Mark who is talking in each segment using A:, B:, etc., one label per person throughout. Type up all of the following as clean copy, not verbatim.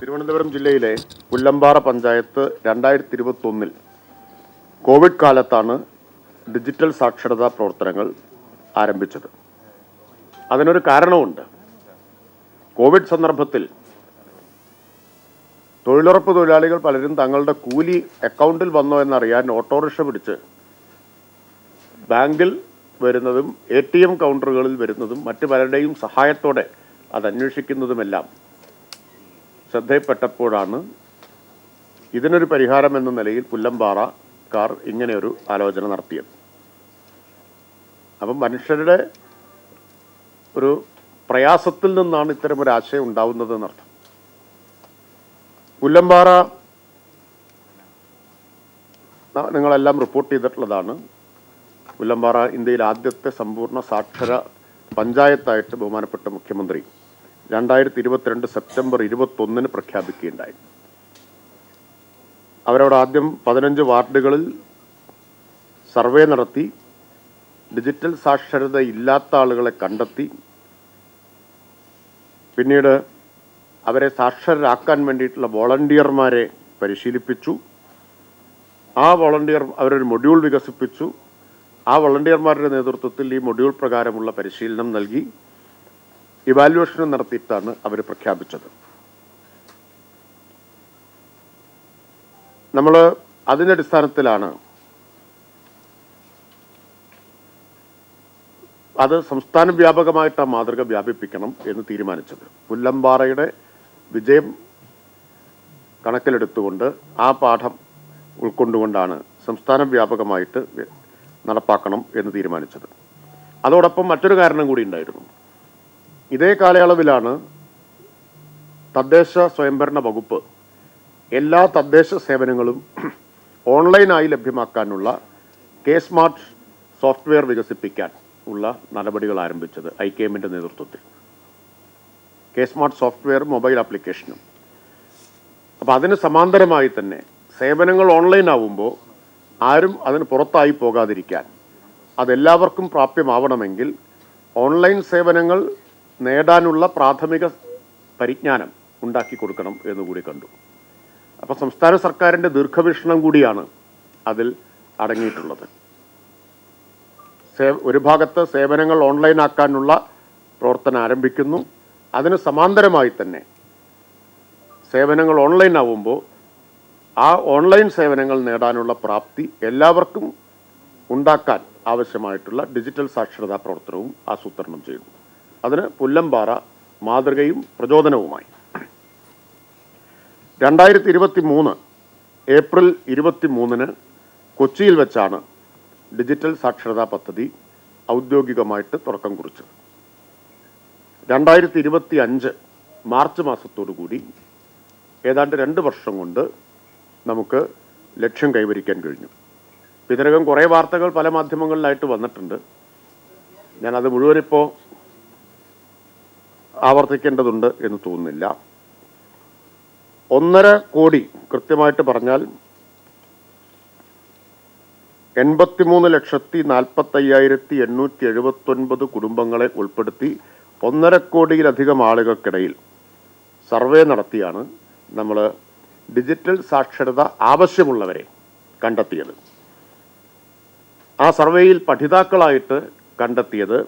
A: തിരുവനന്തപുരം ജില്ലയിലെ പുല്ലമ്പാറ പഞ്ചായത്ത് 2021 കോവിഡ് കാലത്താണ് ഡിജിറ്റൽ സാക്ഷരതാ പ്രവർത്തനങ്ങൾ ആരംഭിച്ചത്. അതിനൊരു കാരണമുണ്ട്. കോവിഡ് സന്ദർഭത്തിൽ തൊഴിലുറപ്പ് തൊഴിലാളികൾ പലരും തങ്ങളുടെ കൂലി അക്കൗണ്ടിൽ വന്നോ എന്നറിയാൻ ഓട്ടോറിക്ഷ പിടിച്ച് ബാങ്കിൽ വരുന്നതും ATM കൗണ്ടറുകളിൽ വരുന്നതും മറ്റു പലരുടെയും സഹായത്തോടെ അത് അന്വേഷിക്കുന്നതുമെല്ലാം ശ്രദ്ധയിൽപ്പെട്ടപ്പോഴാണ് ഇതിനൊരു പരിഹാരം എന്ന നിലയിൽ പുല്ലമ്പാറക്കാർ ഇങ്ങനെയൊരു ആലോചന നടത്തിയത്. അപ്പം മനുഷ്യരുടെ ഒരു പ്രയാസത്തിൽ നിന്നാണ് ഇത്തരമൊരു ആശയം ഉണ്ടാവുന്നത് എന്നർത്ഥം. പുല്ലമ്പാറ നിങ്ങളെല്ലാം റിപ്പോർട്ട് ചെയ്തിട്ടുള്ളതാണ്. പുല്ലമ്പാറ ഇന്ത്യയിൽ ആദ്യത്തെ സമ്പൂർണ്ണ സാക്ഷര പഞ്ചായത്തായിട്ട് ബഹുമാനപ്പെട്ട മുഖ്യമന്ത്രി 2022 സെപ്റ്റംബർ 21 പ്രഖ്യാപിക്കുകയുണ്ടായി. അവരവിടെ ആദ്യം 15 വാർഡുകളിൽ സർവേ നടത്തി ഡിജിറ്റൽ സാക്ഷരത ഇല്ലാത്ത ആളുകളെ കണ്ടെത്തി പിന്നീട് അവരെ സാക്ഷരരാക്കാൻ വേണ്ടിയിട്ടുള്ള വോളണ്ടിയർമാരെ പരിശീലിപ്പിച്ചു. ആ അവരൊരു മൊഡ്യൂൾ വികസിപ്പിച്ചു. ആ വോളണ്ടിയർമാരുടെ നേതൃത്വത്തിൽ ഈ മൊഡ്യൂൾ പ്രകാരമുള്ള പരിശീലനം നൽകി ഇവാലുവേഷനും നടത്തിയിട്ടാണ് അവർ പ്രഖ്യാപിച്ചത്. നമ്മൾ അതിൻ്റെ അടിസ്ഥാനത്തിലാണ് അത് സംസ്ഥാന വ്യാപകമായിട്ട് ആ മാതൃക വ്യാപിപ്പിക്കണം എന്ന് തീരുമാനിച്ചത്. പുല്ലമ്പാറയുടെ വിജയം കണക്കിലെടുത്തുകൊണ്ട് ആ പാഠം ഉൾക്കൊണ്ടുകൊണ്ടാണ് സംസ്ഥാന വ്യാപകമായിട്ട് നടപ്പാക്കണം എന്ന് തീരുമാനിച്ചത്. അതോടൊപ്പം മറ്റൊരു കാരണം കൂടി ഉണ്ടായിരുന്നു. ഇതേ കാലയളവിലാണ് തദ്ദേശ സ്വയംഭരണ വകുപ്പ് എല്ലാ തദ്ദേശ സേവനങ്ങളും ഓൺലൈനായി ലഭ്യമാക്കാനുള്ള സ്മാർട്ട് സോഫ്റ്റ്വെയർ വികസിപ്പിക്കാൻ ഉള്ള നടപടികൾ ആരംഭിച്ചത് IKMന്റെ നേതൃത്വത്തിൽ. സ്മാർട്ട് സോഫ്റ്റ്വെയർ മൊബൈൽ ആപ്ലിക്കേഷനും. അപ്പോൾ അതിന് സമാന്തരമായി തന്നെ സേവനങ്ങൾ ഓൺലൈൻ ആവുമ്പോൾ ആരും അതിന് പുറത്തായി പോകാതിരിക്കാൻ അതെല്ലാവർക്കും പ്രാപ്യമാവണമെങ്കിൽ ഓൺലൈൻ സേവനങ്ങൾ നേടാനുള്ള പ്രാഥമിക പരിജ്ഞാനം ഉണ്ടാക്കി കൊടുക്കണം എന്നുകൂടി കണ്ടു. അപ്പോൾ സംസ്ഥാന സർക്കാരിൻ്റെ ദീർഘവീക്ഷണം കൂടിയാണ് അതിൽ അടങ്ങിയിട്ടുള്ളത്. ഒരു ഭാഗത്ത് സേവനങ്ങൾ ഓൺലൈനാക്കാനുള്ള പ്രവർത്തനം ആരംഭിക്കുന്നു. അതിന് സമാന്തരമായി തന്നെ സേവനങ്ങൾ ഓൺലൈൻ ആവുമ്പോൾ ആ ഓൺലൈൻ സേവനങ്ങൾ നേടാനുള്ള പ്രാപ്തി എല്ലാവർക്കും ഉണ്ടാക്കാൻ ആവശ്യമായിട്ടുള്ള ഡിജിറ്റൽ സാക്ഷരതാ പ്രവർത്തനവും ആസൂത്രണം ചെയ്തു. അതിന് പുല്ലമ്പാറ മാതൃകയും പ്രചോദനവുമായി. 2023 ഏപ്രിൽ 23 കൊച്ചിയിൽ വെച്ചാണ് ഡിജിറ്റൽ സാക്ഷരതാ പദ്ധതി ഔദ്യോഗികമായിട്ട് തുടക്കം കുറിച്ചത്. 2025 മാർച്ച് മാസത്തോടുകൂടി ഏതാണ്ട് 2 വർഷം കൊണ്ട് നമുക്ക് ലക്ഷ്യം കൈവരിക്കാൻ കഴിഞ്ഞു. ഇതിനകം കുറേ വാർത്തകൾ പല മാധ്യമങ്ങളിലായിട്ട് വന്നിട്ടുണ്ട്. ഞാനത് മുഴുവനിപ്പോൾ ആവർത്തിക്കേണ്ടതുണ്ട് എന്ന് തോന്നുന്നില്ല. 1.5 കോടി, കൃത്യമായിട്ട് പറഞ്ഞാൽ 83,45,879 കുടുംബങ്ങളെ ഉൾപ്പെടുത്തി 1.5 കോടിയിലധികം ആളുകൾക്കിടയിൽ സർവേ നടത്തിയാണ് നമ്മൾ ഡിജിറ്റൽ സാക്ഷരത ആവശ്യമുള്ളവരെ കണ്ടെത്തിയത്. ആ സർവേയിൽ പഠിതാക്കളായിട്ട് കണ്ടെത്തിയത്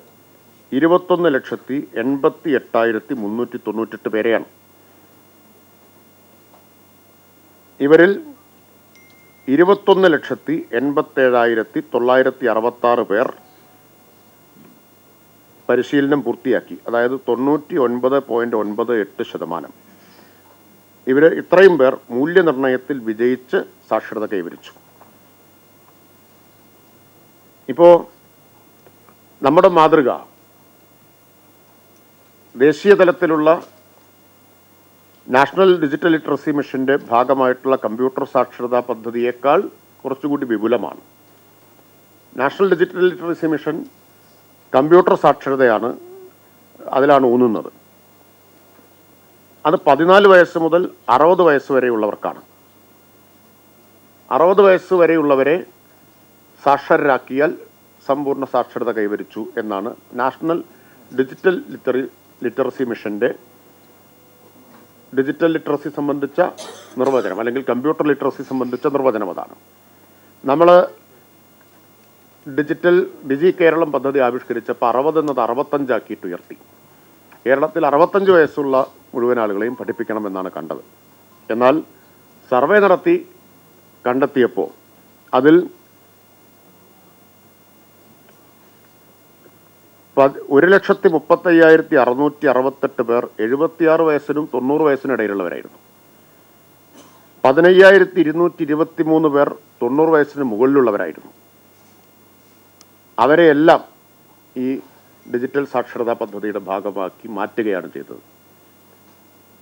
A: 21,88,398 പേരെയാണ്. ഇവരിൽ 21,87,966 പേർ പരിശീലനം പൂർത്തിയാക്കി. അതായത് 99.98%. ഇത്രയും പേർ മൂല്യനിർണ്ണയത്തിൽ വിജയിച്ച് സാക്ഷരത കൈവരിച്ചു. ഇപ്പോൾ നമ്മുടെ മാതൃക ദേശീയ തലത്തിലുള്ള നാഷണൽ ഡിജിറ്റൽ ലിറ്ററസി മിഷന്റെ ഭാഗമായിട്ടുള്ള കമ്പ്യൂട്ടർ സാക്ഷരതാ പദ്ധതിയേക്കാൾ കുറച്ചുകൂടി വിപുലമാണ്. National digital literacy mission computer സാക്ഷരതയാണ് അതിലാണ് ഊന്നുന്നത്. അത് 14 വയസ്സ് മുതൽ 60 വയസ്സ് വരെയുള്ളവർക്കാണ്. 60 വയസ്സ് വരെയുള്ളവരെ സാക്ഷരരാക്കിയാൽ സമ്പൂർണ്ണ സാക്ഷരത കൈവരിച്ചു എന്നാണ് നാഷണൽ ഡിജിറ്റൽ ലിറ്ററസി മിഷന്റെ ഡിജിറ്റൽ ലിറ്ററസി സംബന്ധിച്ച നിർവചനം, അല്ലെങ്കിൽ കമ്പ്യൂട്ടർ ലിറ്ററസി സംബന്ധിച്ച നിർവചനം അതാണ്. നമ്മൾ ഡിജി കേരളം പദ്ധതി ആവിഷ്കരിച്ചപ്പോൾ 60 എന്നത് 65 ആക്കിയിട്ട് ഉയർത്തി. കേരളത്തിൽ 65 വയസ്സുള്ള മുഴുവൻ ആളുകളെയും പഠിപ്പിക്കണമെന്നാണ് കണ്ടത്. എന്നാൽ സർവേ നടത്തി കണ്ടെത്തിയപ്പോൾ അതിൽ 1,35,668 പേർ 76 വയസ്സിനും 90 വയസ്സിനും ഇടയിലുള്ളവരായിരുന്നു. 15,223 പേർ 90 വയസ്സിന് മുകളിലുള്ളവരായിരുന്നു. അവരെയെല്ലാം ഈ ഡിജിറ്റൽ സാക്ഷരതാ പദ്ധതിയുടെ ഭാഗമാക്കി മാറ്റുകയാണ് ചെയ്തത്.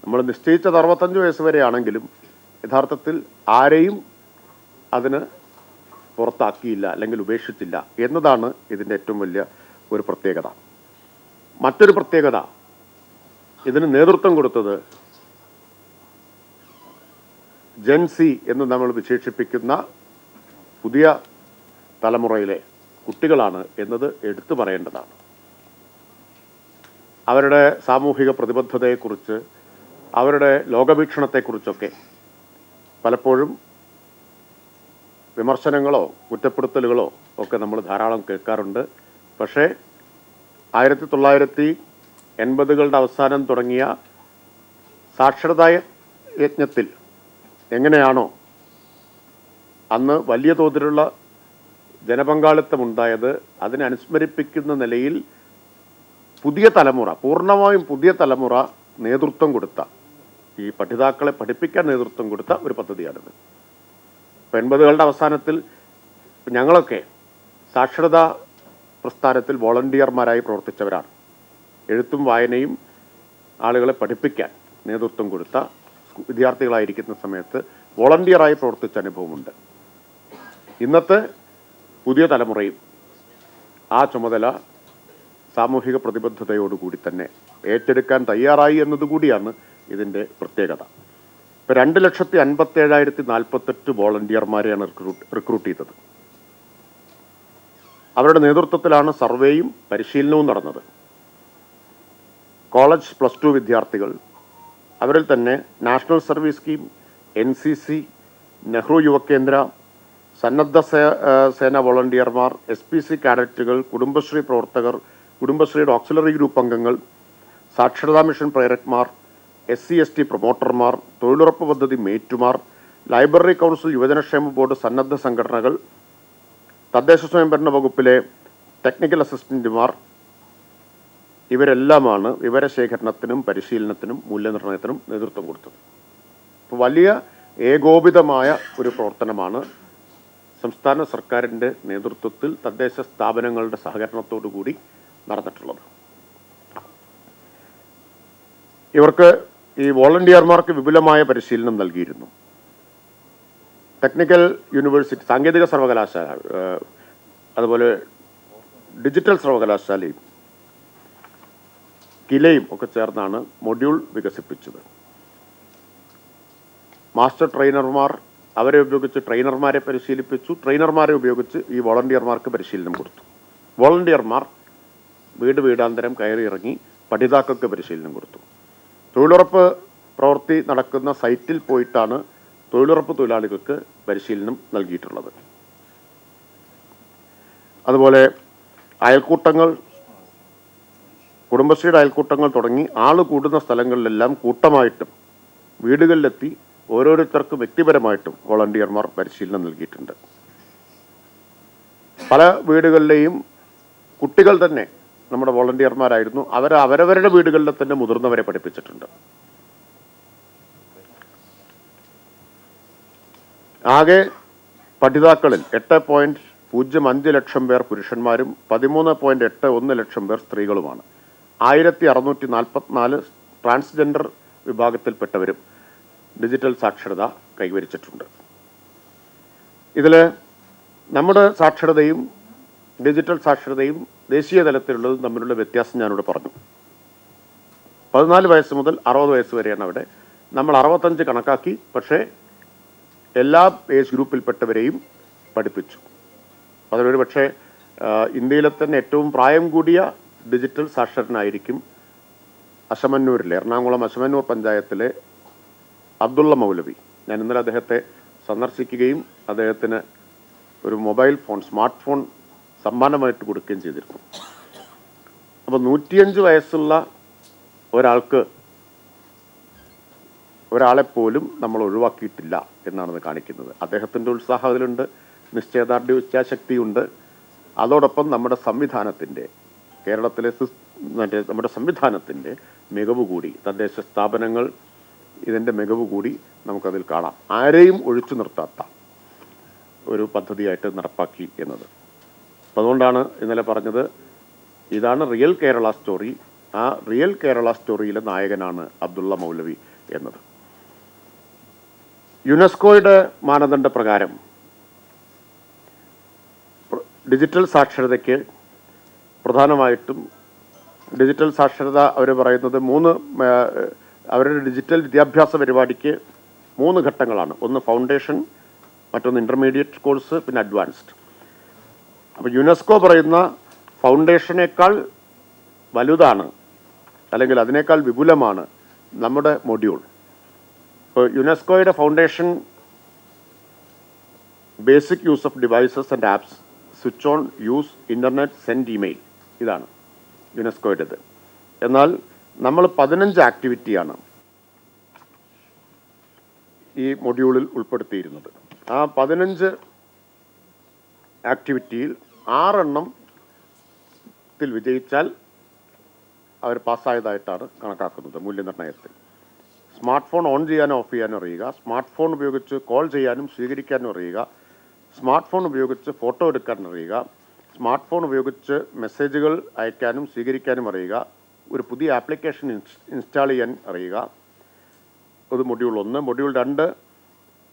A: നമ്മൾ നിശ്ചയിച്ചത് 65 വയസ്സ് വരെയാണെങ്കിലും യഥാർത്ഥത്തിൽ ആരെയും അതിന് പുറത്താക്കിയില്ല, അല്ലെങ്കിൽ ഉപേക്ഷിച്ചില്ല എന്നതാണ് ഇതിൻ്റെ ഏറ്റവും വലിയ ഒരു പ്രത്യേകത. മറ്റൊരു പ്രത്യേകത, ഇതിന് നേതൃത്വം കൊടുത്തത് ജെൻസി എന്ന് നമ്മൾ വിശേഷിപ്പിക്കുന്ന പുതിയ തലമുറയിലെ കുട്ടികളാണ് എന്നത് എടുത്തു പറയേണ്ടതാണ്. അവരുടെ സാമൂഹിക പ്രതിബദ്ധതയെക്കുറിച്ച്, അവരുടെ ലോകവീക്ഷണത്തെക്കുറിച്ചൊക്കെ പലപ്പോഴും വിമർശനങ്ങളോ കുറ്റപ്പെടുത്തലുകളോ ഒക്കെ നമ്മൾ ധാരാളം കേൾക്കാറുണ്ട്. പക്ഷേ 1980കളുടെ അവസാനം തുടങ്ങിയ സാക്ഷരതാ യജ്ഞത്തിൽ എങ്ങനെയാണോ അന്ന് വലിയ തോതിലുള്ള ജനപങ്കാളിത്തമുണ്ടായത്, അതിനെ അനുസ്മരിപ്പിക്കുന്ന നിലയിൽ പുതിയ തലമുറ, പൂർണ്ണമായും പുതിയ തലമുറ നേതൃത്വം കൊടുത്ത, ഈ പഠിതാക്കളെ പഠിപ്പിക്കാൻ നേതൃത്വം കൊടുത്ത ഒരു പദ്ധതിയാണിത്. 80കളുടെ അവസാനത്തിൽ ഞങ്ങളൊക്കെ സാക്ഷരതാ പ്രസ്ഥാനത്തിൽ വോളണ്ടിയർമാരായി പ്രവർത്തിച്ചവരാണ്. എഴുത്തും വായനയും ആളുകളെ പഠിപ്പിക്കാൻ നേതൃത്വം കൊടുത്ത വിദ്യാർത്ഥികളായിരിക്കുന്ന സമയത്ത് വോളണ്ടിയറായി പ്രവർത്തിച്ച അനുഭവമുണ്ട്. ഇന്നത്തെ പുതിയ തലമുറയും ആ ചുമതല സാമൂഹിക പ്രതിബദ്ധതയോടുകൂടി തന്നെ ഏറ്റെടുക്കാൻ തയ്യാറായി എന്നതുകൂടിയാണ് ഇതിൻ്റെ പ്രത്യേകത. ഇപ്പോൾ 2,57,048 വോളണ്ടിയർമാരെയാണ് റിക്രൂട്ട് ചെയ്തത്. അവരുടെ നേതൃത്വത്തിലാണ് സർവേയും പരിശീലനവും നടന്നത്. കോളേജ് +2 വിദ്യാർത്ഥികൾ, അവരിൽ തന്നെ national service scheme, NCC, Nehru യുവകേന്ദ്ര, സന്നദ്ധ സേന വോളണ്ടിയർമാർ, SPC കാഡറ്റുകൾ, കുടുംബശ്രീ പ്രവർത്തകർ, കുടുംബശ്രീയുടെ ഓക്സിലറി ഗ്രൂപ്പ് അംഗങ്ങൾ, സാക്ഷരതാ മിഷൻ പ്രേരക്മാർ, SC/ST പ്രൊമോട്ടർമാർ, തൊഴിലുറപ്പ് പദ്ധതി മേറ്റുമാർ, ലൈബ്രറി കൗൺസിൽ, യുവജനക്ഷേമ ബോർഡ്, സന്നദ്ധ സംഘടനകൾ, തദ്ദേശ സ്വയംഭരണ വകുപ്പിലെ ടെക്നിക്കൽ അസിസ്റ്റന്റുമാർ, ഇവരെല്ലാമാണ് വിവരശേഖരണത്തിനും പരിശീലനത്തിനും മൂല്യനിർണ്ണയത്തിനും നേതൃത്വം കൊടുത്തത്. അപ്പോൾ വലിയ ഏകോപിതമായ ഒരു പ്രവർത്തനമാണ് സംസ്ഥാന സർക്കാരിൻ്റെ നേതൃത്വത്തിൽ തദ്ദേശ സ്ഥാപനങ്ങളുടെ സഹകരണത്തോടു കൂടി നടന്നിട്ടുള്ളത്. ഇവർക്ക്, ഈ വോളണ്ടിയർമാർക്ക് വിപുലമായ പരിശീലനം നൽകിയിരുന്നു. ടെക്നിക്കൽ യൂണിവേഴ്സിറ്റി, സാങ്കേതിക സർവകലാശാല, അതുപോലെ ഡിജിറ്റൽ സർവകലാശാലയും കിലയും ഒക്കെ ചേർന്നാണ് മൊഡ്യൂൾ വികസിപ്പിച്ചത്. മാസ്റ്റർ ട്രെയിനർമാർ, അവരെ ഉപയോഗിച്ച് ട്രെയിനർമാരെ പരിശീലിപ്പിച്ചു. ട്രെയിനർമാരെ ഉപയോഗിച്ച് ഈ വോളണ്ടിയർമാർക്ക് പരിശീലനം കൊടുത്തു. വോളണ്ടിയർമാർ വീട് വീടാന്തരം കയറി ഇറങ്ങി പഠിതാക്കൾക്ക് പരിശീലനം കൊടുത്തു. തൊഴിലുറപ്പ് പ്രവൃത്തി നടക്കുന്ന സൈറ്റിൽ പോയിട്ടാണ് തൊഴിലുറപ്പ് തൊഴിലാളികൾക്ക് പരിശീലനം നൽകിയിട്ടുള്ളത്. അതുപോലെ അയൽക്കൂട്ടങ്ങൾ, കുടുംബശ്രീയുടെ അയൽക്കൂട്ടങ്ങൾ തുടങ്ങി ആൾ കൂടുന്ന സ്ഥലങ്ങളിലെല്ലാം കൂട്ടമായിട്ടും വീടുകളിലെത്തി ഓരോരുത്തർക്കും വ്യക്തിപരമായിട്ടും വോളണ്ടിയർമാർ പരിശീലനം നൽകിയിട്ടുണ്ട്. പല വീടുകളിലെയും കുട്ടികൾ തന്നെ നമ്മുടെ വോളണ്ടിയർമാരായിരുന്നു. അവരവരുടെ വീടുകളിൽ തന്നെ മുതിർന്നവരെ പഠിപ്പിച്ചിട്ടുണ്ട്. ആകെ പഠിതാക്കളിൽ 8.05 ലക്ഷം പേർ പുരുഷന്മാരും 13.81 ലക്ഷം പേർ സ്ത്രീകളുമാണ്. 1644 ട്രാൻസ്ജെൻഡർ വിഭാഗത്തിൽപ്പെട്ടവരും ഡിജിറ്റൽ സാക്ഷരത കൈവരിച്ചിട്ടുണ്ട്. ഇതിൽ നമ്മുടെ സാക്ഷരതയും ഡിജിറ്റൽ സാക്ഷരതയും ദേശീയ തലത്തിലുള്ളതും തമ്മിലുള്ള വ്യത്യാസം ഞാനിവിടെ പറഞ്ഞു. 14 വയസ്സ് മുതൽ 60 വയസ്സ് വരെയാണ് അവിടെ. നമ്മൾ 65 കണക്കാക്കി, പക്ഷേ എല്ലാ ഏജ് ഗ്രൂപ്പിൽപ്പെട്ടവരെയും പഠിപ്പിച്ചു. അതിലൊരു പക്ഷേ ഇന്ത്യയിലെ തന്നെ ഏറ്റവും പ്രായം കൂടിയ ഡിജിറ്റൽ സാക്ഷരനായിരിക്കും അശമന്നൂരിലെ, എറണാകുളം അശമന്നൂർ പഞ്ചായത്തിലെ അബ്ദുള്ള മൗലവി. ഞാൻ ഇന്നലെ അദ്ദേഹത്തെ സന്ദർശിക്കുകയും അദ്ദേഹത്തിന് ഒരു മൊബൈൽ ഫോൺ, സ്മാർട്ട് ഫോൺ സമ്മാനമായിട്ട് കൊടുക്കുകയും ചെയ്തിരുന്നു. അപ്പോൾ 105 വയസ്സുള്ള ഒരാളെപ്പോലും നമ്മൾ ഒഴിവാക്കിയിട്ടില്ല എന്നാണ് കാണിക്കുന്നത്. അദ്ദേഹത്തിൻ്റെ ഉത്സാഹം അതിലുണ്ട്, നിശ്ചയദാർഢ്യ ഇച്ഛാശക്തിയുണ്ട്. അതോടൊപ്പം നമ്മുടെ സംവിധാനത്തിൻ്റെ, കേരളത്തിലെ നമ്മുടെ സംവിധാനത്തിൻ്റെ മികവ് കൂടി, തദ്ദേശ സ്ഥാപനങ്ങൾ ഇതിൻ്റെ മികവ് കൂടി നമുക്കതിൽ കാണാം. ആരെയും ഒഴിച്ചു നിർത്താത്ത ഒരു പദ്ധതിയായിട്ട് നടപ്പാക്കി എന്നത്. അപ്പം അതുകൊണ്ടാണ് ഇന്നലെ പറഞ്ഞത്, ഇതാണ് റിയൽ കേരള സ്റ്റോറി. ആ റിയൽ കേരള സ്റ്റോറിയിലെ നായകനാണ് അബ്ദുള്ള മൗലവി എന്നത്. യുനെസ്കോയുടെ മാനദണ്ഡ പ്രകാരം ഡിജിറ്റൽ സാക്ഷരതയ്ക്ക് പ്രധാനമായിട്ടും ഡിജിറ്റൽ സാക്ഷരത അവർ പറയുന്നത് അവരുടെ ഡിജിറ്റൽ വിദ്യാഭ്യാസ പരിപാടിക്ക് 3 ഘട്ടങ്ങളാണ്. ഒന്ന് ഫൗണ്ടേഷൻ, മറ്റൊന്ന് ഇൻ്റർമീഡിയറ്റ് കോഴ്സ്, പിന്നെ അഡ്വാൻസ്ഡ്. അപ്പോൾ യുനെസ്കോ പറയുന്ന ഫൗണ്ടേഷനേക്കാൾ വലുതാണ്, അല്ലെങ്കിൽ അതിനേക്കാൾ വിപുലമാണ് നമ്മുടെ മൊഡ്യൂൾ. ഇപ്പോൾ യുനെസ്കോയുടെ foundation basic use of devices and apps, switch on, use internet, send email, ഇതാണ് യുനെസ്കോയുടേത്. എന്നാൽ നമ്മൾ 15 ആക്ടിവിറ്റിയാണ് ഈ മൊഡ്യൂളിൽ ഉൾപ്പെടുത്തിയിരുന്നത്. ആ 15 ആക്ടിവിറ്റിയിൽ 6 എണ്ണത്തിൽ വിജയിച്ചാൽ അവർ പാസ്സായതായിട്ടാണ് കണക്കാക്കുന്നത് മൂല്യനിർണ്ണയത്തിൽ. സ്മാർട്ട് ഫോൺ ഓൺ ചെയ്യാനോ ഓഫ് ചെയ്യാനോ അറിയുക, സ്മാർട്ട് ഫോൺ ഉപയോഗിച്ച് കോൾ ചെയ്യാനും സ്വീകരിക്കാനും അറിയുക, സ്മാർട്ട് ഫോൺ ഉപയോഗിച്ച് ഫോട്ടോ എടുക്കാൻ അറിയുക, സ്മാർട്ട് ഫോൺ ഉപയോഗിച്ച് മെസ്സേജുകൾ അയക്കാനും സ്വീകരിക്കാനും അറിയുക, ഒരു പുതിയ ആപ്ലിക്കേഷൻ ഇൻസ്റ്റാൾ ചെയ്യാൻ അറിയുക. അത് മൊഡ്യൂൾ 1. മൊഡ്യൂൾ 2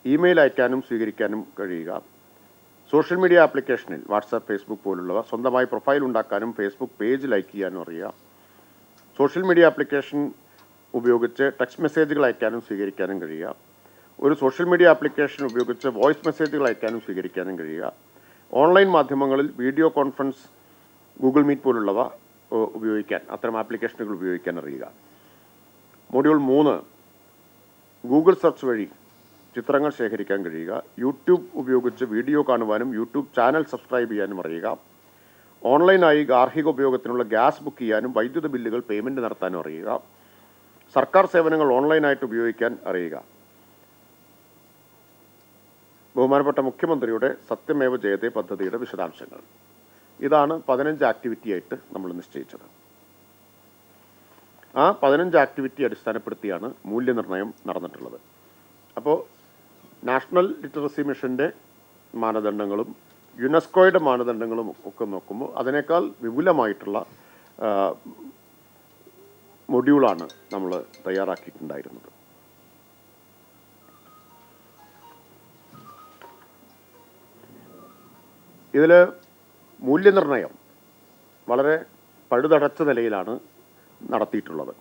A: ഇമെയിൽ അയക്കാനും സ്വീകരിക്കാനും കഴിയുക. സോഷ്യൽ മീഡിയ ആപ്ലിക്കേഷനിൽ വാട്സാപ്പ്, ഫേസ്ബുക്ക് പോലുള്ളവ സ്വന്തമായി പ്രൊഫൈൽ ഉണ്ടാക്കാനും ഫേസ്ബുക്ക് പേജ് ലൈക്ക് ചെയ്യാനും അറിയുക. സോഷ്യൽ മീഡിയ ആപ്ലിക്കേഷൻ ഉപയോഗിച്ച് ടെക്സ്റ്റ് മെസ്സേജുകൾ അയക്കാനും സ്വീകരിക്കാനും കഴിയുക. ഒരു സോഷ്യൽ മീഡിയ ആപ്ലിക്കേഷൻ ഉപയോഗിച്ച് വോയിസ് മെസ്സേജുകൾ അയക്കാനും സ്വീകരിക്കാനും കഴിയുക. ഓൺലൈൻ മാധ്യമങ്ങളിൽ വീഡിയോ കോൺഫറൻസ്, ഗൂഗിൾ മീറ്റ് പോലുള്ളവ ഉപയോഗിക്കാൻ, അത്തരം ആപ്ലിക്കേഷനുകൾ ഉപയോഗിക്കാൻ അറിയുക. മൊഡ്യൂൾ 3 ഗൂഗിൾ സെർച്ച് വഴി ചിത്രങ്ങൾ ശേഖരിക്കാൻ കഴിയുക. യൂട്യൂബ് ഉപയോഗിച്ച് വീഡിയോ കാണുവാനും യൂട്യൂബ് ചാനൽ സബ്സ്ക്രൈബ് ചെയ്യാനും അറിയുക. ഓൺലൈനായി ഗാർഹിക ഉപയോഗത്തിനുള്ള ഗ്യാസ് ബുക്ക് ചെയ്യാനും വൈദ്യുത ബില്ലുകൾ പേയ്മെൻറ്റ് നടത്താനും അറിയുക. സർക്കാർ സേവനങ്ങൾ ഓൺലൈനായിട്ട് ഉപയോഗിക്കാൻ അറിയുക. ബഹുമാനപ്പെട്ട മുഖ്യമന്ത്രിയുടെ സത്യമേവ ജയതേ പദ്ധതിയുടെ വിശദാംശങ്ങൾ. ഇതാണ് 15 ആക്ടിവിറ്റിയായിട്ട് നമ്മൾ നിശ്ചയിച്ചത്. ആ 15 ആക്ടിവിറ്റി അടിസ്ഥാനപ്പെടുത്തിയാണ് മൂല്യനിർണ്ണയം നടന്നിട്ടുള്ളത്. അപ്പോൾ നാഷണൽ ലിറ്ററസി മിഷൻ്റെ മാനദണ്ഡങ്ങളും യുനെസ്കോയുടെ മാനദണ്ഡങ്ങളും ഒക്കെ നോക്കുമ്പോൾ അതിനേക്കാൾ വിപുലമായിട്ടുള്ള മൊഡ്യൂളാണ് നമ്മൾ തയ്യാറാക്കിയിട്ടുണ്ടായിരുന്നത്. ഇതിൽ മൂല്യനിർണ്ണയം വളരെ പഴുതടച്ച നിലയിലാണ് നടത്തിയിട്ടുള്ളത്.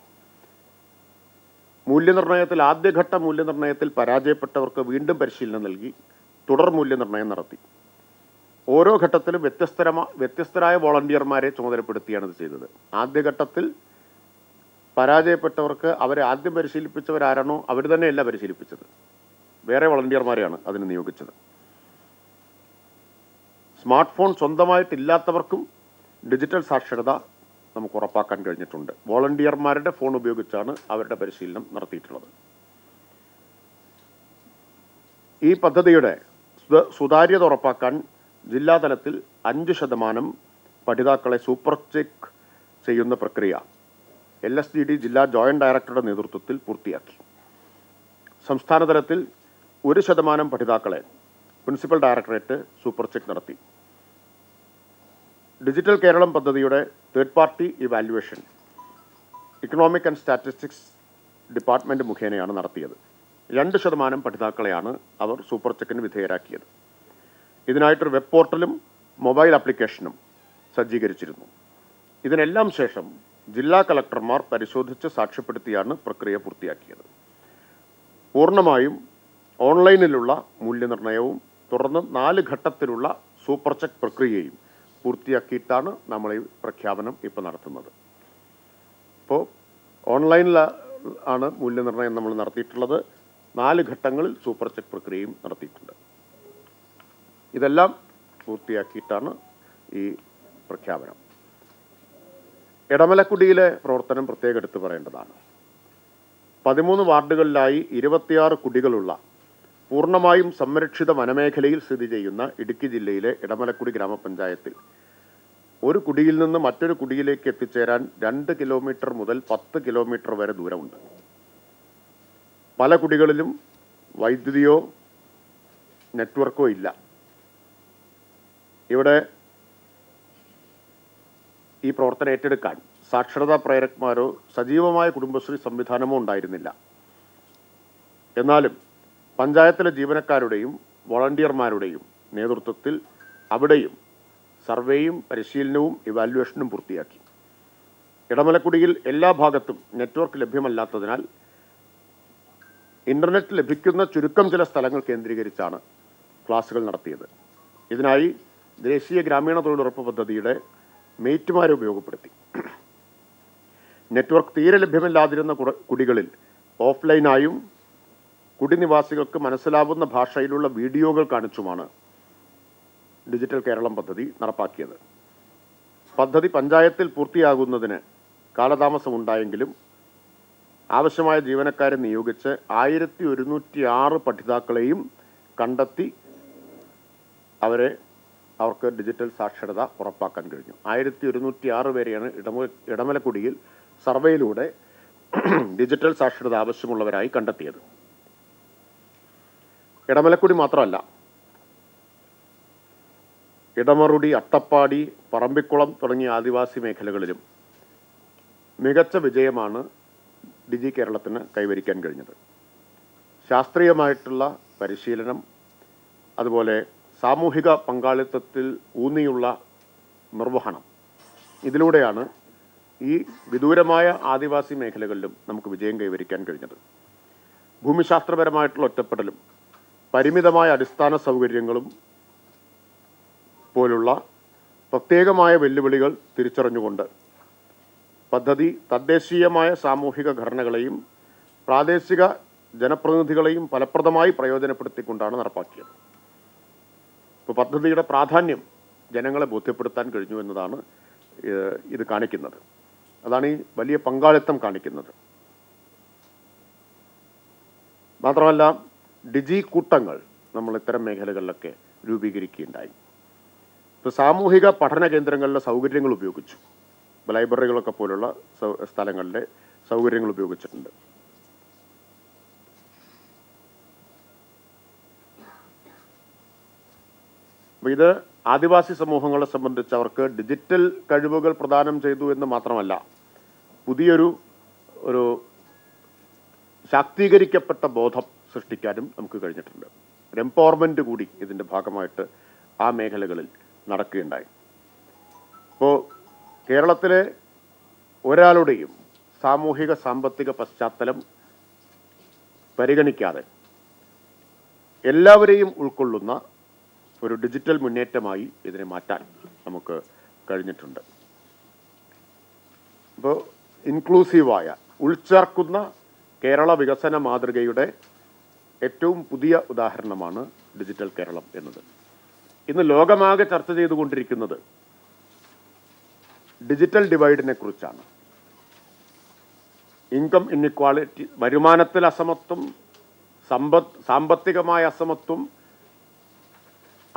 A: മൂല്യനിർണ്ണയത്തിൽ ആദ്യഘട്ട മൂല്യനിർണ്ണയത്തിൽ പരാജയപ്പെട്ടവർക്ക് വീണ്ടും പരിശീലനം നൽകി തുടർ മൂല്യനിർണ്ണയം നടത്തി. ഓരോ ഘട്ടത്തിലും വ്യത്യസ്തരായ വോളണ്ടിയർമാരെ ചുമതലപ്പെടുത്തിയാണ് ഇത് ചെയ്തത്. ആദ്യഘട്ടത്തിൽ പരാജയപ്പെട്ടവർക്ക് അവരെ ആദ്യം പരിശീലിപ്പിച്ചവരാരാണോ അവർ തന്നെയല്ല പരിശീലിപ്പിച്ചത്, വേറെ വോളണ്ടിയർമാരെയാണ് അതിന് നിയോഗിച്ചത്. സ്മാർട്ട് ഫോൺ സ്വന്തമായിട്ടില്ലാത്തവർക്കും ഡിജിറ്റൽ സാക്ഷരത നമുക്ക് ഉറപ്പാക്കാൻ കഴിഞ്ഞിട്ടുണ്ട്. വോളണ്ടിയർമാരുടെ ഫോൺ ഉപയോഗിച്ചാണ് അവരുടെ പരിശീലനം നടത്തിയിട്ടുള്ളത്. ഈ പദ്ധതിയുടെ സുതാര്യത ഉറപ്പാക്കാൻ ജില്ലാതലത്തിൽ 5% പഠിതാക്കളെ സൂപ്പർ ചെക്ക് ചെയ്യുന്ന പ്രക്രിയ LSGD ജില്ലാ ജോയിന്റ് ഡയറക്ടറുടെ നേതൃത്വത്തിൽ പൂർത്തിയാക്കി. സംസ്ഥാന തലത്തിൽ 1% പഠിതാക്കളെ പ്രിൻസിപ്പൽ ഡയറക്ടറേറ്റ് സൂപ്പർ ചെക്ക് നടത്തി. ഡിജിറ്റൽ കേരളം പദ്ധതിയുടെ third party evaluation economic and statistics department മുഖേനയാണ് നടത്തിയത്. 2% പഠിതാക്കളെയാണ് അവർ സൂപ്പർ ചെക്കിന് വിധേയരാക്കിയത്. ഇതിനായിട്ടൊരു വെബ് പോർട്ടലും മൊബൈൽ ആപ്ലിക്കേഷനും സജ്ജീകരിച്ചിരുന്നു. ഇതിനെല്ലാം ശേഷം ജില്ലാ കളക്ടർമാർ പരിശോധിച്ച് സാക്ഷ്യപ്പെടുത്തിയാണ് പ്രക്രിയ പൂർത്തിയാക്കിയത്. പൂർണ്ണമായും ഓൺലൈനിലുള്ള മൂല്യനിർണ്ണയവും തുടർന്ന് 4 ഘട്ടത്തിലുള്ള സൂപ്പർ ചെക്ക് പ്രക്രിയയും പൂർത്തിയാക്കിയിട്ടാണ് നമ്മൾ ഈ പ്രഖ്യാപനം ഇപ്പോൾ നടത്തുന്നത്. ഇപ്പോൾ ഓൺലൈനിൽ ആണ് മൂല്യനിർണ്ണയം നമ്മൾ നടത്തിയിട്ടുള്ളത്. 4 ഘട്ടങ്ങളിൽ സൂപ്പർ ചെക്ക് പ്രക്രിയയും നടത്തിയിട്ടുണ്ട്. ഇതെല്ലാം പൂർത്തിയാക്കിയിട്ടാണ് ഈ പ്രഖ്യാപനം. ഇടമലക്കുടിയിലെ പ്രവർത്തനം പ്രത്യേകം എടുത്തു പറയേണ്ടതാണ്. 13 വാർഡുകളിലായി 26 കുടികളുള്ള പൂർണ്ണമായും സംരക്ഷിത വനമേഖലയിൽ സ്ഥിതി ചെയ്യുന്ന ഇടുക്കി ജില്ലയിലെ ഇടമലക്കുടി ഗ്രാമപഞ്ചായത്തിൽ ഒരു കുടിയിൽ നിന്ന് മറ്റൊരു കുടിയിലേക്ക് എത്തിച്ചേരാൻ 2 കിലോമീറ്റർ മുതൽ 10 കിലോമീറ്റർ വരെ ദൂരമുണ്ട്. പല കുടികളിലും വൈദ്യുതിയോ നെറ്റ്വർക്കോ ഇല്ല. ഇവിടെ ഈ പ്രവർത്തനം ഏറ്റെടുക്കാൻ സാക്ഷരതാ പ്രേരകന്മാരോ സജീവമായ കുടുംബശ്രീ സംവിധാനമോ ഉണ്ടായിരുന്നില്ല. എന്നാലും പഞ്ചായത്തിലെ ജീവനക്കാരുടെയും വോളണ്ടിയർമാരുടെയും നേതൃത്വത്തിൽ അവിടെയും സർവേയും പരിശീലനവും ഇവാലുവേഷനും പൂർത്തിയാക്കി. ഇടമലക്കുടിയിൽ എല്ലാ ഭാഗത്തും നെറ്റ്വർക്ക് ലഭ്യമല്ലാത്തതിനാൽ ഇൻ്റർനെറ്റ് ലഭിക്കുന്ന ചുരുക്കം ചില സ്ഥലങ്ങൾ കേന്ദ്രീകരിച്ചാണ് ക്ലാസുകൾ നടത്തിയത്. ഇതിനായി ദേശീയ ഗ്രാമീണ തൊഴിലുറപ്പ് പദ്ധതിയുടെ മേറ്റുമാരെ ഉപയോഗപ്പെടുത്തി. നെറ്റ്വർക്ക് തീരെ ലഭ്യമല്ലാതിരുന്ന കുടികളിൽ ഓഫ്ലൈനായും കുടിനിവാസികൾക്ക് മനസ്സിലാവുന്ന ഭാഷയിലുള്ള വീഡിയോകൾ കാണിച്ചുമാണ് ഡിജിറ്റൽ കേരളം പദ്ധതി നടപ്പാക്കിയത്. പദ്ധതി പഞ്ചായത്തിൽ പൂർത്തിയാകുന്നതിന് കാലതാമസമുണ്ടായെങ്കിലും ആവശ്യമായ ജീവനക്കാരെ നിയോഗിച്ച് 1106 പഠിതാക്കളെയും കണ്ടെത്തി അവർക്ക് ഡിജിറ്റൽ സാക്ഷരത ഉറപ്പാക്കാൻ കഴിഞ്ഞു. 1106 പേരെയാണ് ഇടമലക്കുടിയിൽ സർവേയിലൂടെ ഡിജിറ്റൽ സാക്ഷരത ആവശ്യമുള്ളവരായി കണ്ടെത്തിയത്. ഇടമലക്കുടി മാത്രമല്ല, ഇടമറുടി, അട്ടപ്പാടി, പറമ്പിക്കുളം തുടങ്ങിയ ആദിവാസി മേഖലകളിലും മികച്ച വിജയമാണ് ഡിജി കേരളത്തിന് കൈവരിക്കാൻ കഴിഞ്ഞത്. ശാസ്ത്രീയമായിട്ടുള്ള പരിശീലനം, അതുപോലെ സാമൂഹിക പങ്കാളിത്തത്തിൽ ഊന്നിയുള്ള നിർവഹണം, ഇതിലൂടെയാണ് ഈ വിദൂരമായ ആദിവാസി മേഖലകളിലും നമുക്ക് വിജയം കൈവരിക്കാൻ കഴിഞ്ഞത്. ഭൂമിശാസ്ത്രപരമായിട്ടുള്ള ഒറ്റപ്പെടലും പരിമിതമായ അടിസ്ഥാന സൗകര്യങ്ങളും പോലുള്ള പ്രത്യേകമായ വെല്ലുവിളികൾ തിരിച്ചറിഞ്ഞുകൊണ്ട് പദ്ധതി തദ്ദേശീയമായ സാമൂഹിക ഘടനകളെയും പ്രാദേശിക ജനപ്രതിനിധികളെയും ഫലപ്രദമായി പ്രയോജനപ്പെടുത്തിക്കൊണ്ടാണ് നടപ്പാക്കിയത്. ഇപ്പോൾ പദ്ധതിയുടെ പ്രാധാന്യം ജനങ്ങളെ ബോധ്യപ്പെടുത്താൻ കഴിഞ്ഞു എന്നതാണ് ഇത് കാണിക്കുന്നത്. അതാണ് ഈ വലിയ പങ്കാളിത്തം കാണിക്കുന്നത്. മാത്രമല്ല, ഡിജി കൂട്ടങ്ങൾ നമ്മൾ ഇത്തരം മേഖലകളിലൊക്കെ രൂപീകരിക്കുകയുണ്ടായി. ഇപ്പോൾ സാമൂഹിക പഠന കേന്ദ്രങ്ങളിലെ സൗകര്യങ്ങൾ ഉപയോഗിച്ചു. ലൈബ്രറികളൊക്കെ പോലുള്ള സ്ഥലങ്ങളിലെ സൗകര്യങ്ങൾ ഉപയോഗിച്ചിട്ടുണ്ട്. അപ്പോൾ ഇത് ആദിവാസി സമൂഹങ്ങളെ സംബന്ധിച്ച് അവർക്ക് ഡിജിറ്റൽ കഴിവുകൾ പ്രദാനം ചെയ്തു എന്ന് മാത്രമല്ല, പുതിയൊരു ശാക്തീകരിക്കപ്പെട്ട ബോധം സൃഷ്ടിക്കാനും നമുക്ക് കഴിഞ്ഞിട്ടുണ്ട്. ഒരു എംപവർമെൻറ്റ് കൂടി ഇതിൻ്റെ ഭാഗമായിട്ട് ആ മേഖലകളിൽ നടക്കുകയുണ്ടായി. ഇപ്പോൾ കേരളത്തിലെ ഒരാളുടെയും സാമൂഹിക സാമ്പത്തിക പശ്ചാത്തലം പരിഗണിക്കാതെ എല്ലാവരെയും ഉൾക്കൊള്ളുന്ന ഒരു ഡിജിറ്റൽ മുന്നേറ്റമായി ഇതിനെ മാറ്റാൻ നമുക്ക് കഴിഞ്ഞിട്ടുണ്ട്. അപ്പോൾ ഇൻക്ലൂസീവായ, ഉൾച്ചേർക്കുന്ന കേരള വികസന മാതൃകയുടെ ഏറ്റവും പുതിയ ഉദാഹരണമാണ് ഡിജിറ്റൽ കേരളം എന്നത്. ഇന്ന് ലോകമാകെ ചർച്ച ചെയ്തുകൊണ്ടിരിക്കുന്നത് ഡിജിറ്റൽ ഡിവൈഡിനെ കുറിച്ചാണ്. ഇൻകം ഇൻഇക്വാളിറ്റി, വരുമാനത്തിൽ അസമത്വം, സാമ്പത്തികമായ അസമത്വം,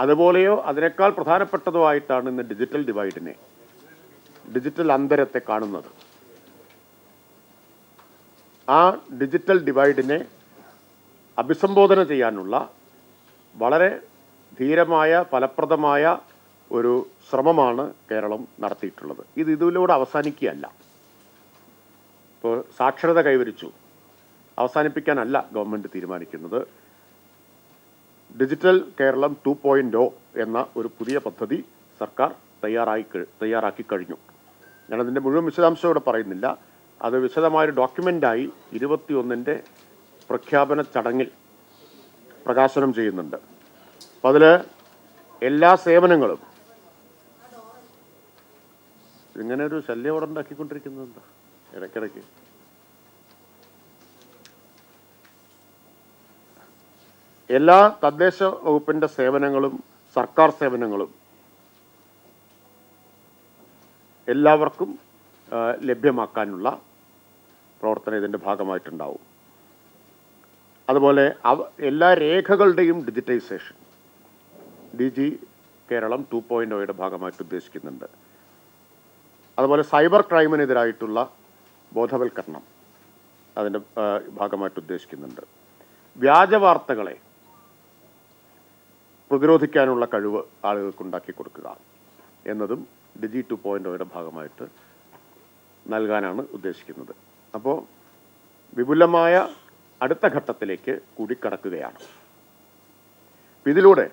A: അതുപോലെയോ അതിനേക്കാൾ പ്രധാനപ്പെട്ടതോ ആയിട്ടാണ് ഇന്ന് ഡിജിറ്റൽ ഡിവൈഡിനെ, ഡിജിറ്റൽ അന്തരത്തെ കാണുന്നത്. ആ ഡിജിറ്റൽ ഡിവൈഡിനെ അഭിസംബോധന ചെയ്യാനുള്ള വളരെ ധീരമായ, ഫലപ്രദമായ ഒരു ശ്രമമാണ് കേരളം നടത്തിയിട്ടുള്ളത്. ഇതിലൂടെ അവസാനിക്കുകയല്ല. ഇപ്പോൾ സാക്ഷരത കൈവരിച്ചു, അവസാനിപ്പിക്കാനല്ല ഗവൺമെൻറ് തീരുമാനിക്കുന്നത്. ഡിജിറ്റൽ കേരളം 2.0 എന്ന ഒരു പുതിയ പദ്ധതി സർക്കാർ തയ്യാറാക്കി കഴിഞ്ഞു. ഞാനതിൻ്റെ മുഴുവൻ വിശദാംശം ഇവിടെ പറയുന്നില്ല. അത് വിശദമായൊരു ഡോക്യുമെൻ്റായി 21 പ്രഖ്യാപന ചടങ്ങിൽ പ്രകാശനം ചെയ്യുന്നുണ്ട്. അപ്പം അതിൽ എല്ലാ സേവനങ്ങളും, ഇങ്ങനെ ഒരു ശല്യം അവിടെ ഉണ്ടാക്കിക്കൊണ്ടിരിക്കുന്നത് എന്താ ഇടയ്ക്കിടയ്ക്ക്? എല്ലാ തദ്ദേശ വകുപ്പിൻ്റെ സേവനങ്ങളും സർക്കാർ സേവനങ്ങളും എല്ലാവർക്കും ലഭ്യമാക്കാനുള്ള പ്രവർത്തനം ഇതിൻ്റെ ഭാഗമായിട്ടുണ്ടാവും. അതുപോലെ എല്ലാ രേഖകളുടെയും ഡിജിറ്റൈസേഷൻ DG കേരളം 2.0യുടെ ഭാഗമായിട്ട് ഉദ്ദേശിക്കുന്നുണ്ട്. അതുപോലെ സൈബർ ക്രൈമിനെതിരായിട്ടുള്ള ബോധവൽക്കരണം അതിൻ്റെ ഭാഗമായിട്ട് ഉദ്ദേശിക്കുന്നുണ്ട്. വ്യാജ വാർത്തകളെ പ്രതിരോധിക്കാനുള്ള കഴിവ് ആളുകൾക്ക് ഉണ്ടാക്കി കൊടുക്കുക എന്നതും DG 2.0യുടെ ഭാഗമായിട്ട് നൽകാനാണ് ഉദ്ദേശിക്കുന്നത്. അപ്പോൾ വിപുലമായ അടുത്ത ഘട്ടത്തിലേക്ക് കൂടി കടക്കുകയാണ്. ഇതിലൂടെ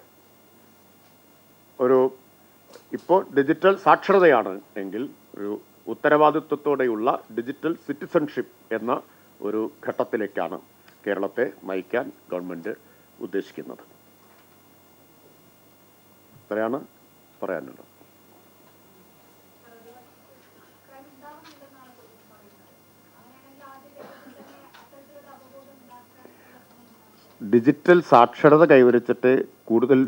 A: ഇപ്പോൾ ഡിജിറ്റൽ സാക്ഷരതയാണ് എങ്കിൽ ഒരു ഉത്തരവാദിത്വത്തോടെയുള്ള ഡിജിറ്റൽ സിറ്റിസൺഷിപ്പ് എന്ന ഒരു ഘട്ടത്തിലേക്കാണ് കേരളത്തെ നയിക്കാൻ ഗവൺമെൻറ് ഉദ്ദേശിക്കുന്നത്. ഇത്രയാണ് പറയാനുള്ളത്. ഡിജിറ്റൽ സാക്ഷരത കൈവരിച്ചിട്ട് കൂടുതൽ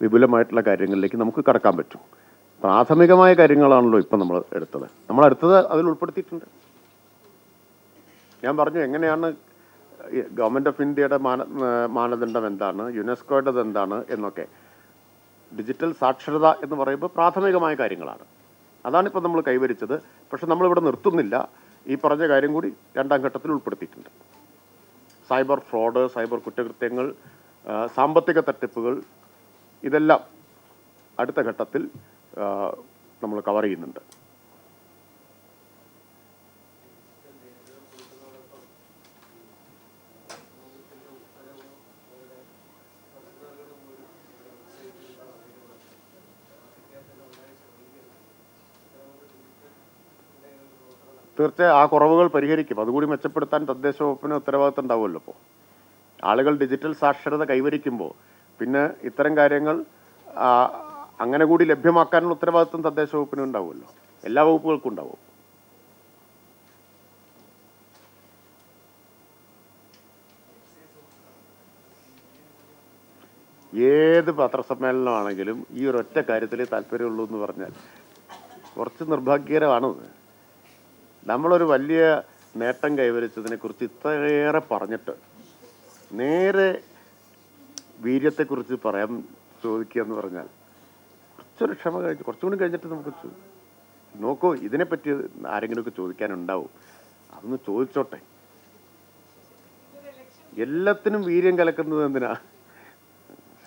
A: വിപുലമായിട്ടുള്ള കാര്യങ്ങളിലേക്ക് നമുക്ക് കടക്കാൻ പറ്റും. പ്രാഥമികമായ കാര്യങ്ങളാണല്ലോ ഇപ്പം നമ്മൾ എടുത്തത് അതിൽ ഉൾപ്പെടുത്തിയിട്ടുണ്ട്. ഞാൻ പറഞ്ഞു എങ്ങനെയാണ് ഗവൺമെൻറ് ഓഫ് ഇന്ത്യയുടെ മാനദണ്ഡം എന്താണ്, യുനെസ്കോയുടേത് എന്താണ് എന്നൊക്കെ. ഡിജിറ്റൽ സാക്ഷരത എന്ന് പറയുമ്പോൾ പ്രാഥമികമായ കാര്യങ്ങളാണ്. അതാണിപ്പോൾ നമ്മൾ കൈവരിച്ചത്. പക്ഷെ നമ്മളിവിടെ നിർത്തുന്നില്ല. ഈ പറഞ്ഞ കാര്യം കൂടി രണ്ടാം ഘട്ടത്തിൽ ഉൾപ്പെടുത്തിയിട്ടുണ്ട്. സൈബർ ഫ്രോഡ്, സൈബർ കുറ്റകൃത്യങ്ങൾ, സാമ്പത്തിക തട്ടിപ്പുകൾ, ഇതെല്ലാം അടുത്ത ഘട്ടത്തിൽ നമ്മൾ കവർ ചെയ്യുന്നുണ്ട്. തീർച്ചയായും ആ കുറവുകൾ പരിഹരിക്കും. അതുകൂടി മെച്ചപ്പെടുത്താൻ തദ്ദേശ വകുപ്പിന് ഉത്തരവാദിത്തം ഉണ്ടാവുമല്ലോ. ഇപ്പോൾ ആളുകൾ ഡിജിറ്റൽ സാക്ഷരത കൈവരിക്കുമ്പോൾ പിന്നെ ഇത്തരം കാര്യങ്ങൾ അങ്ങനെ കൂടി ലഭ്യമാക്കാനുള്ള ഉത്തരവാദിത്തം തദ്ദേശ വകുപ്പിന് ഉണ്ടാവുമല്ലോ. എല്ലാ വകുപ്പുകൾക്കും ഉണ്ടാവും. ഏത് പത്രസമ്മേളനമാണെങ്കിലും ഈ ഒരൊറ്റ കാര്യത്തിലേ താല്പര്യമുള്ളൂ എന്ന് പറഞ്ഞാൽ കുറച്ച് നിർഭാഗ്യകരമാണത്. നമ്മളൊരു വലിയ നേട്ടം കൈവരിച്ചതിനെക്കുറിച്ച് ഇത്രയേറെ പറഞ്ഞിട്ട് നേരെ വീര്യത്തെക്കുറിച്ച് ചോദിക്കുക എന്ന് പറഞ്ഞാൽ കുറച്ചൊരു ക്ഷമ കഴിഞ്ഞ് കുറച്ചുകൂടി കഴിഞ്ഞിട്ട് നമുക്ക് നോക്കൂ, ഇതിനെപ്പറ്റി ആരെങ്കിലുമൊക്കെ ചോദിക്കാനുണ്ടാവും. അതൊന്ന് ചോദിച്ചോട്ടെ. എല്ലാത്തിനും വീര്യം കലക്കുന്നത് എന്തിനാ?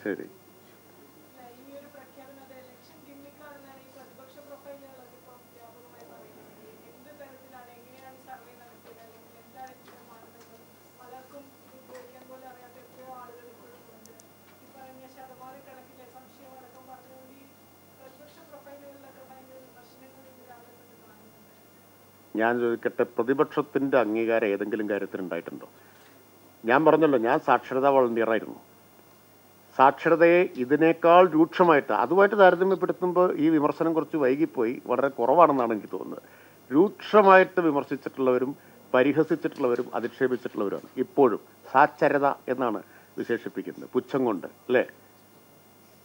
A: ശരി, ഞാൻ ചോദിക്കട്ടെ, പ്രതിപക്ഷത്തിൻ്റെ അംഗീകാരം ഏതെങ്കിലും കാര്യത്തിൽ ഉണ്ടായിട്ടുണ്ടോ? ഞാൻ പറഞ്ഞല്ലോ, ഞാൻ സാക്ഷരതാ വളണ്ടിയറായിരുന്നു. സാക്ഷരതയെ ഇതിനേക്കാൾ രൂക്ഷമായിട്ട് അതുമായിട്ട് താരതമ്യപ്പെടുത്തുമ്പോൾ ഈ വിമർശനം കുറച്ച് വൈകിപ്പോയി, വളരെ കുറവാണെന്നാണ് എനിക്ക് തോന്നുന്നത്. രൂക്ഷമായിട്ട് വിമർശിച്ചിട്ടുള്ളവരും പരിഹസിച്ചിട്ടുള്ളവരും അധിക്ഷേപിച്ചിട്ടുള്ളവരാണ് ഇപ്പോഴും. സാക്ഷരത എന്നാണ് വിശേഷിപ്പിക്കുന്നത്, പുച്ഛം കൊണ്ട്, അല്ലേ?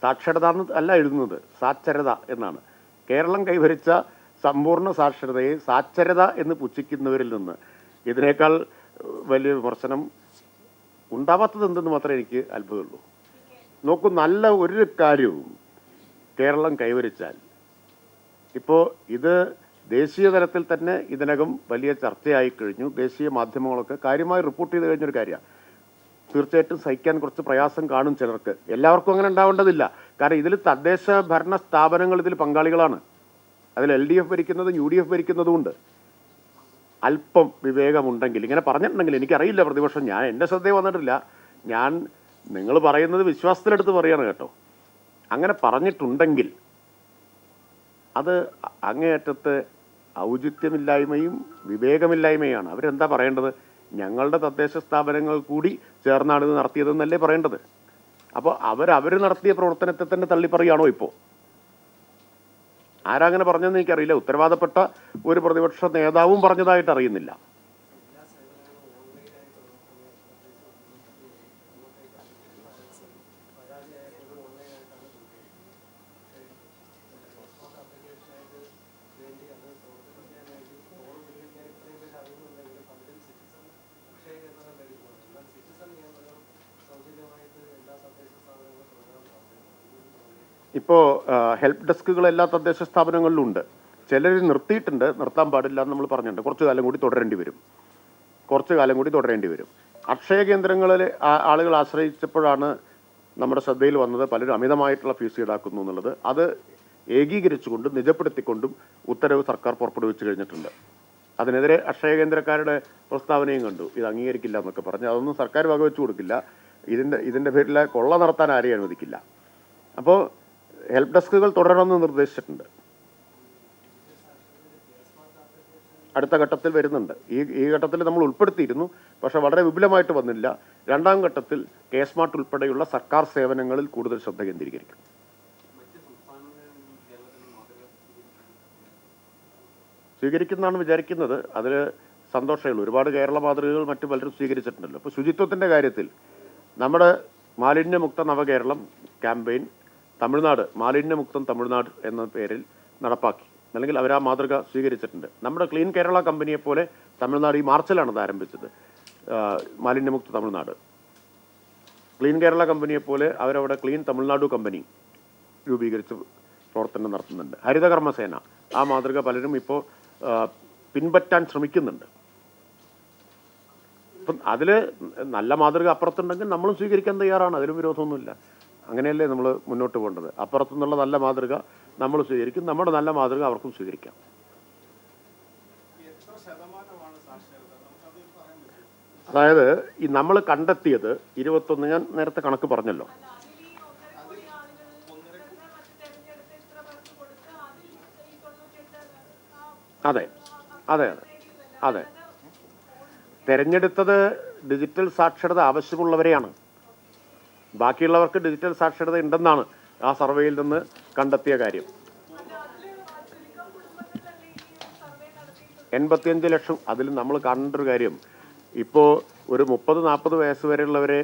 A: സാക്ഷരത അല്ല എഴുതുന്നത്, സാക്ഷരത എന്നാണ്. കേരളം കൈവരിച്ച സമ്പൂർണ്ണ സാക്ഷരതയെ സാക്ഷരത എന്ന് പുച്ഛിക്കുന്നവരിൽ നിന്ന് ഇതിനേക്കാൾ വലിയ വിമർശനം ഉണ്ടാവാത്തത് എന്തെന്ന് മാത്രമേ എനിക്ക് അത്ഭുതമുള്ളൂ. നോക്കൂ, നല്ല ഒരു കാര്യവും കേരളം കൈവരിച്ചാൽ ഇപ്പോൾ ഇത് ദേശീയ തലത്തിൽ തന്നെ ഇതിനകം വലിയ ചർച്ചയായി കഴിഞ്ഞു. ദേശീയ മാധ്യമങ്ങളൊക്കെ കാര്യമായി റിപ്പോർട്ട് ചെയ്ത് കഴിഞ്ഞൊരു കാര്യമാണ്. തീർച്ചയായിട്ടും സഹിക്കാൻ കുറച്ച് പ്രയാസം കാണും ചിലർക്ക്. എല്ലാവർക്കും അങ്ങനെ ഉണ്ടാവേണ്ടതില്ല. കാരണം ഇതിൽ തദ്ദേശ ഭരണ സ്ഥാപനങ്ങൾ ഇതിൽ പങ്കാളികളാണ്. അതിൽ LDF ഭരിക്കുന്നതും UDF ഭരിക്കുന്നതുമുണ്ട്. അല്പം വിവേകമുണ്ടെങ്കിൽ, ഇങ്ങനെ പറഞ്ഞിട്ടുണ്ടെങ്കിൽ, എനിക്കറിയില്ല പ്രതിപക്ഷം, എൻ്റെ ശ്രദ്ധയിൽ വന്നിട്ടില്ല. നിങ്ങൾ പറയുന്നത് വിശ്വാസത്തിലെടുത്ത് പറയാണ് കേട്ടോ. അങ്ങനെ പറഞ്ഞിട്ടുണ്ടെങ്കിൽ അത് അങ്ങേയറ്റത്ത് ഔചിത്യമില്ലായ്മയും വിവേകമില്ലായ്മയാണ്. അവരെന്താ പറയേണ്ടത്? ഞങ്ങളുടെ തദ്ദേശ സ്ഥാപനങ്ങൾ കൂടി ചേർന്നാണ് ഇത് നടത്തിയതെന്നല്ലേ പറയേണ്ടത്. അപ്പോൾ അവർ നടത്തിയ പ്രവർത്തനത്തെ തന്നെ തള്ളിപ്പറയാണോ ഇപ്പോൾ? ആരങ്ങനെ പറഞ്ഞതെന്ന് എനിക്കറിയില്ല. ഉത്തരവാദപ്പെട്ട ഒരു പ്രതിപക്ഷ നേതാവും പറഞ്ഞതായിട്ട് അറിയുന്നില്ല. ഇപ്പോൾ ഹെൽപ്പ് ഡെസ്കുകൾ എല്ലാ തദ്ദേശ സ്ഥാപനങ്ങളിലും ഉണ്ട്. ചിലർ നിർത്തിയിട്ടുണ്ട്, നിർത്താൻ പാടില്ല എന്ന് നമ്മൾ പറഞ്ഞിട്ടുണ്ട്. കുറച്ച് കാലം കൂടി തുടരേണ്ടി വരും. അക്ഷയ കേന്ദ്രങ്ങളിൽ ആളുകൾ ആശ്രയിച്ചപ്പോഴാണ് നമ്മുടെ ശ്രദ്ധയിൽ വന്നത് പലരും അമിതമായിട്ടുള്ള ഫീസ് ഈടാക്കുന്നു എന്നുള്ളത്. അത് ഏകീകരിച്ചുകൊണ്ടും നിജപ്പെടുത്തിക്കൊണ്ടും ഉത്തരവ് സർക്കാർ പുറപ്പെടുവിച്ചു കഴിഞ്ഞിട്ടുണ്ട്. അതിനെതിരെ അക്ഷയ കേന്ദ്രക്കാരുടെ പ്രസ്താവനയും കണ്ടു, ഇത് അംഗീകരിക്കില്ല എന്നൊക്കെ പറഞ്ഞ്. അതൊന്നും സർക്കാർ വകവെച്ചു കൊടുക്കില്ല. ഇതിൻ്റെ പേരിൽ കൊള്ള നടത്താൻ ആരെയും അനുവദിക്കില്ല. അപ്പോൾ ഹെൽപ്പ് ഡെസ്കുകൾ തുടരണമെന്ന് നിർദ്ദേശിച്ചിട്ടുണ്ട്. അടുത്ത ഘട്ടത്തിൽ വരുന്നുണ്ട്. ഈ ഘട്ടത്തിൽ നമ്മൾ ഉൾപ്പെടുത്തിയിരുന്നു, പക്ഷെ വളരെ വിപുലമായിട്ട് വന്നില്ല. രണ്ടാം ഘട്ടത്തിൽ കെ-സ്മാർട്ട് ഉൾപ്പെടെയുള്ള സർക്കാർ സേവനങ്ങളിൽ കൂടുതൽ ശ്രദ്ധ കേന്ദ്രീകരിക്കും. സ്വീകരിക്കുന്നതാണ് വിചാരിക്കുന്നത്. അതിൽ സന്തോഷമുള്ളൂ. ഒരുപാട് കേരള മാതൃകകൾ മറ്റു പലരും സ്വീകരിച്ചിട്ടുണ്ടല്ലോ. ഇപ്പോൾ ശുചിത്വത്തിൻ്റെ കാര്യത്തിൽ നമ്മുടെ മാലിന്യമുക്ത നവകേരളം ക്യാമ്പയിൻ തമിഴ്നാട് മാലിന്യമുക്തം തമിഴ്നാട് എന്ന പേരിൽ നടപ്പാക്കി. അല്ലെങ്കിൽ അവർ ആ മാതൃക സ്വീകരിച്ചിട്ടുണ്ട്. നമ്മുടെ ക്ലീൻ കേരള കമ്പനിയെ പോലെ തമിഴ്നാട് ഈ മാർച്ചിലാണ് അത് ആരംഭിച്ചത്. മാലിന്യമുക്ത തമിഴ്നാട് ക്ലീൻ കേരള കമ്പനിയെ പോലെ അവരവിടെ ക്ലീൻ തമിഴ്നാടു കമ്പനി രൂപീകരിച്ച് പ്രവർത്തനം നടത്തുന്നുണ്ട്. ഹരിതകർമ്മസേന ആ മാതൃക പലരും ഇപ്പോൾ പിൻപറ്റാൻ ശ്രമിക്കുന്നുണ്ട്. അപ്പം അതിൽ നല്ല മാതൃക അപ്പുറത്തുണ്ടെങ്കിൽ നമ്മളും സ്വീകരിക്കാൻ തയ്യാറാണ്. അതിലും വിരോധമൊന്നുമില്ല. അങ്ങനെയല്ലേ നമ്മൾ മുന്നോട്ട് പോകേണ്ടത്. അപ്പുറത്തുനിന്നുള്ള നല്ല മാതൃക നമ്മൾ സ്വീകരിക്കും, നമ്മുടെ നല്ല മാതൃക അവർക്കും സ്വീകരിക്കാം. അതായത് ഈ നമ്മൾ കണ്ടെത്തിയത് 21, ഞാൻ നേരത്തെ കണക്ക് പറഞ്ഞല്ലോ. അതെ അതെ അതെ അതെ തെരഞ്ഞെടുത്തത് ഡിജിറ്റൽ സാക്ഷരത ആവശ്യമുള്ളവരെയാണ്. ബാക്കിയുള്ളവർക്ക് ഡിജിറ്റൽ സാക്ഷരത ഉണ്ടെന്നാണ് ആ സർവേയിൽ നിന്ന് കണ്ടെത്തിയ കാര്യം. 85 ലക്ഷം. അതിൽ നമ്മൾ കാണേണ്ടൊരു കാര്യം, ഇപ്പോൾ ഒരു 30-40 വയസ്സ് വരെയുള്ളവരെ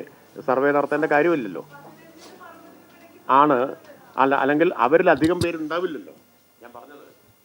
A: സർവേ നടത്തേണ്ട കാര്യമില്ലല്ലോ. അല്ലെങ്കിൽ അവരിലധികം പേരുണ്ടാവില്ലല്ലോ. ഞാൻ പറഞ്ഞത്